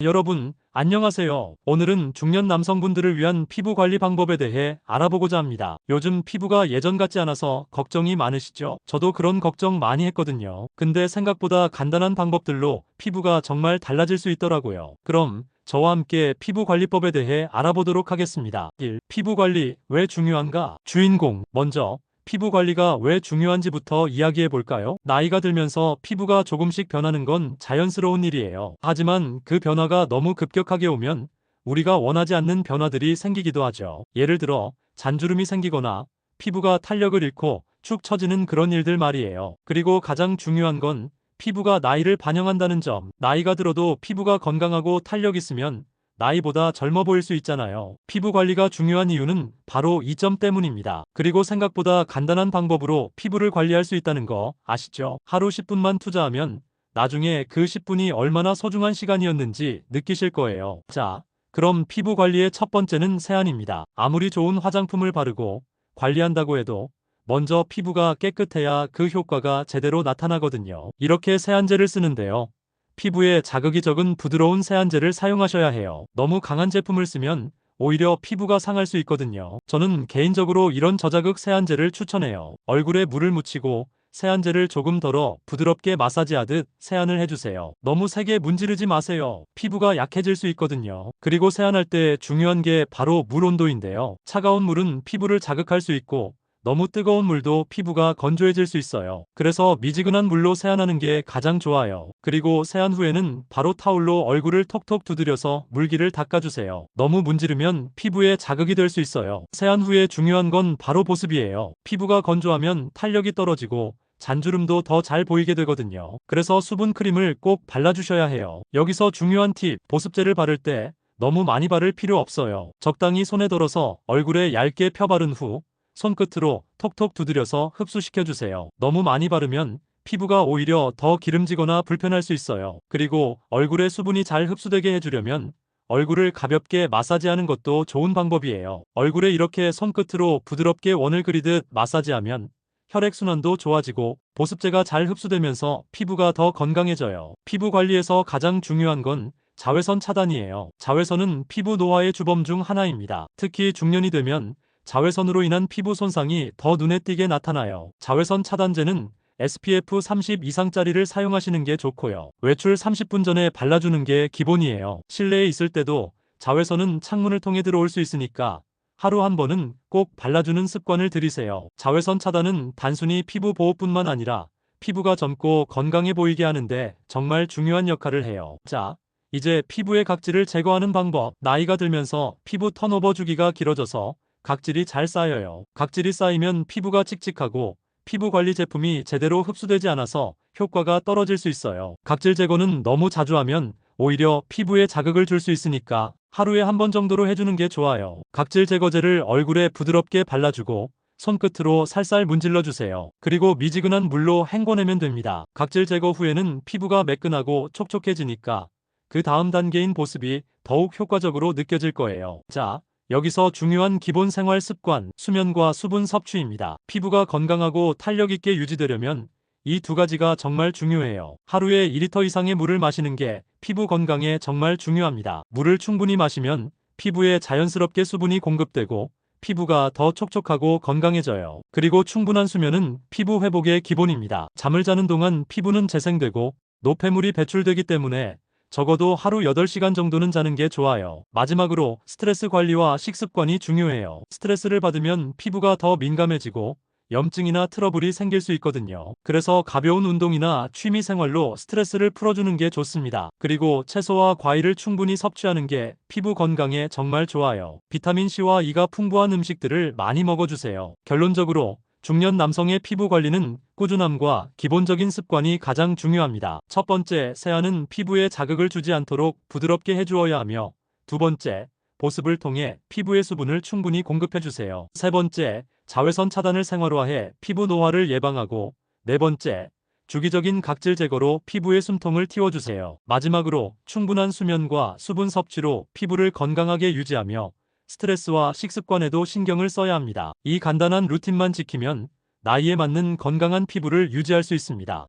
여러분, 안녕하세요. 오늘은 중년 남성분들을 위한 피부 관리 방법에 대해 알아보고자 합니다. 요즘 피부가 예전 같지 않아서 걱정이 많으시죠? 저도 그런 걱정 많이 했거든요. 근데 생각보다 간단한 방법들로 피부가 정말 달라질 수 있더라고요. 그럼 저와 함께 피부 관리법에 대해 알아보도록 하겠습니다. 1. 피부 관리 왜 중요한가? 주인공, 먼저 피부 관리가 왜 중요한지부터 이야기해 볼까요? 나이가 들면서 피부가 조금씩 변하는 건 자연스러운 일이에요. 하지만 그 변화가 너무 급격하게 오면 우리가 원하지 않는 변화들이 생기기도 하죠. 예를 들어 잔주름이 생기거나 피부가 탄력을 잃고 축 처지는 그런 일들 말이에요. 그리고 가장 중요한 건 피부가 나이를 반영한다는 점. 나이가 들어도 피부가 건강하고 탄력 있으면 나이보다 젊어 보일 수 있잖아요. 피부 관리가 중요한 이유는 바로 이 점 때문입니다. 그리고 생각보다 간단한 방법으로 피부를 관리할 수 있다는 거 아시죠? 하루 10분만 투자하면 나중에 그 10분이 얼마나 소중한 시간이었는지 느끼실 거예요. 자, 그럼 피부 관리의 첫 번째는 세안입니다. 아무리 좋은 화장품을 바르고 관리한다고 해도 먼저 피부가 깨끗해야 그 효과가 제대로 나타나거든요. 이렇게 세안제를 쓰는데요. 피부에 자극이 적은 부드러운 세안제를 사용하셔야 해요. 너무 강한 제품을 쓰면 오히려 피부가 상할 수 있거든요. 저는 개인적으로 이런 저자극 세안제를 추천해요. 얼굴에 물을 묻히고 세안제를 조금 덜어 부드럽게 마사지하듯 세안을 해주세요. 너무 세게 문지르지 마세요. 피부가 약해질 수 있거든요. 그리고 세안할 때 중요한 게 바로 물 온도인데요. 차가운 물은 피부를 자극할 수 있고 너무 뜨거운 물도 피부가 건조해질 수 있어요. 그래서 미지근한 물로 세안하는 게 가장 좋아요. 그리고 세안 후에는 바로 타올로 얼굴을 톡톡 두드려서 물기를 닦아주세요. 너무 문지르면 피부에 자극이 될 수 있어요. 세안 후에 중요한 건 바로 보습이에요. 피부가 건조하면 탄력이 떨어지고 잔주름도 더 잘 보이게 되거든요. 그래서 수분 크림을 꼭 발라주셔야 해요. 여기서 중요한 팁, 보습제를 바를 때 너무 많이 바를 필요 없어요. 적당히 손에 덜어서 얼굴에 얇게 펴 바른 후 손끝으로 톡톡 두드려서 흡수시켜주세요. 너무 많이 바르면 피부가 오히려 더 기름지거나 불편할 수 있어요. 그리고 얼굴에 수분이 잘 흡수되게 해주려면 얼굴을 가볍게 마사지하는 것도 좋은 방법이에요. 얼굴에 이렇게 손끝으로 부드럽게 원을 그리듯 마사지하면 혈액순환도 좋아지고 보습제가 잘 흡수되면서 피부가 더 건강해져요. 피부 관리에서 가장 중요한 건 자외선 차단이에요. 자외선은 피부 노화의 주범 중 하나입니다. 특히 중년이 되면 자외선으로 인한 피부 손상이 더 눈에 띄게 나타나요. 자외선 차단제는 SPF 30 이상짜리를 사용하시는 게 좋고요. 외출 30분 전에 발라주는 게 기본이에요. 실내에 있을 때도 자외선은 창문을 통해 들어올 수 있으니까 하루 한 번은 꼭 발라주는 습관을 들이세요. 자외선 차단은 단순히 피부 보호뿐만 아니라 피부가 젊고 건강해 보이게 하는데 정말 중요한 역할을 해요. 자, 이제 피부의 각질을 제거하는 방법. 나이가 들면서 피부 턴오버 주기가 길어져서 각질이 잘 쌓여요. 각질이 쌓이면 피부가 칙칙하고 피부 관리 제품이 제대로 흡수되지 않아서 효과가 떨어질 수 있어요. 각질 제거는 너무 자주 하면 오히려 피부에 자극을 줄 수 있으니까 하루에 한 번 정도로 해주는 게 좋아요. 각질 제거제를 얼굴에 부드럽게 발라주고 손끝으로 살살 문질러 주세요. 그리고 미지근한 물로 헹궈내면 됩니다. 각질 제거 후에는 피부가 매끈하고 촉촉해지니까 그 다음 단계인 보습이 더욱 효과적으로 느껴질 거예요. 자, 여기서 중요한 기본 생활 습관, 수면과 수분 섭취입니다. 피부가 건강하고 탄력 있게 유지되려면 이 두 가지가 정말 중요해요. 하루에 2리터 이상의 물을 마시는 게 피부 건강에 정말 중요합니다. 물을 충분히 마시면 피부에 자연스럽게 수분이 공급되고 피부가 더 촉촉하고 건강해져요. 그리고 충분한 수면은 피부 회복의 기본입니다. 잠을 자는 동안 피부는 재생되고 노폐물이 배출되기 때문에 적어도 하루 8시간 정도는 자는 게 좋아요. 마지막으로 스트레스 관리와 식습관이 중요해요. 스트레스를 받으면 피부가 더 민감해지고 염증이나 트러블이 생길 수 있거든요. 그래서 가벼운 운동이나 취미 생활로 스트레스를 풀어주는 게 좋습니다. 그리고 채소와 과일을 충분히 섭취하는 게 피부 건강에 정말 좋아요. 비타민C와 E가 풍부한 음식들을 많이 먹어주세요. 결론적으로 중년 남성의 피부 관리는 꾸준함과 기본적인 습관이 가장 중요합니다. 첫 번째, 세안은 피부에 자극을 주지 않도록 부드럽게 해주어야 하며, 두 번째, 보습을 통해 피부의 수분을 충분히 공급해주세요. 세 번째, 자외선 차단을 생활화해 피부 노화를 예방하고, 네 번째, 주기적인 각질 제거로 피부의 숨통을 틔워주세요. 마지막으로 충분한 수면과 수분 섭취로 피부를 건강하게 유지하며 스트레스와 식습관에도 신경을 써야 합니다. 이 간단한 루틴만 지키면 나이에 맞는 건강한 피부를 유지할 수 있습니다.